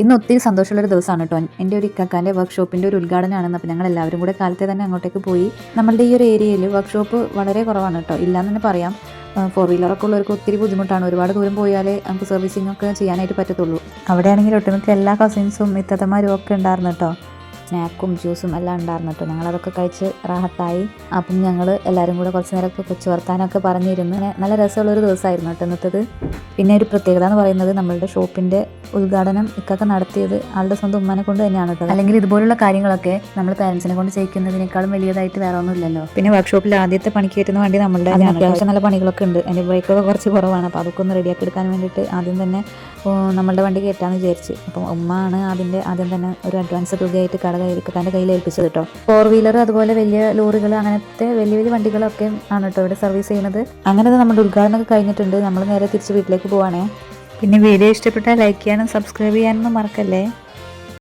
ഇന്ന് ഒത്തിരി സന്തോഷമുള്ളൊരു ദിവസമാണ് കേട്ടോ. എൻ്റെ ഒരു ഇക്കാക്കാൻ്റെ വർക്ക്ഷോപ്പിൻ്റെ ഒരു ഉദ്ഘാടനമാണെന്ന്. അപ്പോൾ ഞങ്ങൾ എല്ലാവരും കൂടെ കാലത്തെ തന്നെ അങ്ങോട്ടേക്ക് പോയി. നമ്മളുടെ ഈ ഒരു ഏരിയയിൽ വർക്ക്ഷോപ്പ് വളരെ കുറവാണ് കേട്ടോ, ഇല്ലയെന്ന് തന്നെ പറയാം. 4 വീലറൊക്കെ ഉള്ളവർക്ക് ഒത്തിരി ബുദ്ധിമുട്ടാണ്. ഒരുപാട് ദൂരം പോയാലേ നമുക്ക് സർവീസിംഗ് ഒക്കെ ചെയ്യാനായിട്ട് പറ്റത്തുള്ളൂ. അവിടെയാണെങ്കിൽ ഒട്ടുമിക്ക എല്ലാ കസിൻസും ഇത്തത്തമാരും ഒക്കെ ഉണ്ടായിരുന്നു കേട്ടോ. സ്നാക്കും ജ്യൂസും എല്ലാം ഉണ്ടായിരുന്നു കേട്ടോ. ഞങ്ങളതൊക്കെ കഴിച്ച് റാഹത്തായി. അപ്പം ഞങ്ങൾ എല്ലാവരും കൂടെ കുറച്ച് നേരമൊക്കെ കൊച്ചു വർത്താനമൊക്കെ പറഞ്ഞിരുന്ന് നല്ല രസമുള്ളൊരു ദിവസമായിരുന്നു കേട്ടോ ഇന്നത്തേത്. പിന്നെ ഒരു പ്രത്യേകത എന്ന് പറയുന്നത് നമ്മളുടെ ഷോപ്പിൻ്റെ ഉദ്ഘാടനം ഇക്കൊക്കെ നടത്തിയത് ആളുടെ സ്വന്തം ഉമ്മാനെ കൊണ്ട് തന്നെയാണ് കേട്ടോ. അല്ലെങ്കിൽ ഇതുപോലുള്ള കാര്യങ്ങളൊക്കെ നമ്മൾ പാരൻസിനെ കൊണ്ട് ചെയ്യിക്കുന്നതിനേക്കാളും വലിയതായിട്ട് വേറെ ഒന്നുമില്ലല്ലോ. പിന്നെ വർക്ക്ഷോപ്പിൽ ആദ്യത്തെ പണിക്ക് കയറ്റുന്ന വണ്ടി നമ്മളുടെ അത്യാവശ്യം നല്ല പണികളൊക്കെ ഉണ്ട്. അതിൻ്റെ ബ്രേക്കൊക്കെ കുറച്ച് കുറവാണ്. അപ്പോൾ അതൊക്കെ ഒന്ന് റെഡിയാക്കി എടുക്കാൻ വേണ്ടിയിട്ട് ആദ്യം തന്നെ നമ്മളുടെ വണ്ടി കയറ്റാമെന്ന് വിചാരിച്ച്. അപ്പം ഉമ്മയാണ് ആദ്യം തന്നെ ഒരു അഡ്വാൻസ് തുകയായിട്ട് തൻ്റെ കയ്യിൽ ഏൽപ്പിച്ചത് കേട്ടോ. 4 വീലർ അതുപോലെ വലിയ ലോറികൾ അങ്ങനത്തെ വലിയ വലിയ വണ്ടികളൊക്കെ ആണ് കേട്ടോ ഇവിടെ സർവീസ് ചെയ്യുന്നത്. അങ്ങനെ നമ്മുടെ ഉദ്ഘാടനമൊക്കെ കഴിഞ്ഞിട്ടുണ്ട്. നമ്മൾ നേരെ തിരിച്ച് വീട്ടിലേക്ക് പോവാണേ. പിന്നെ വീഡിയോ ഇഷ്ടപ്പെട്ടാൽ ലൈക്ക് ചെയ്യാനും സബ്സ്ക്രൈബ് ചെയ്യാനൊന്നും മറക്കല്ലേ.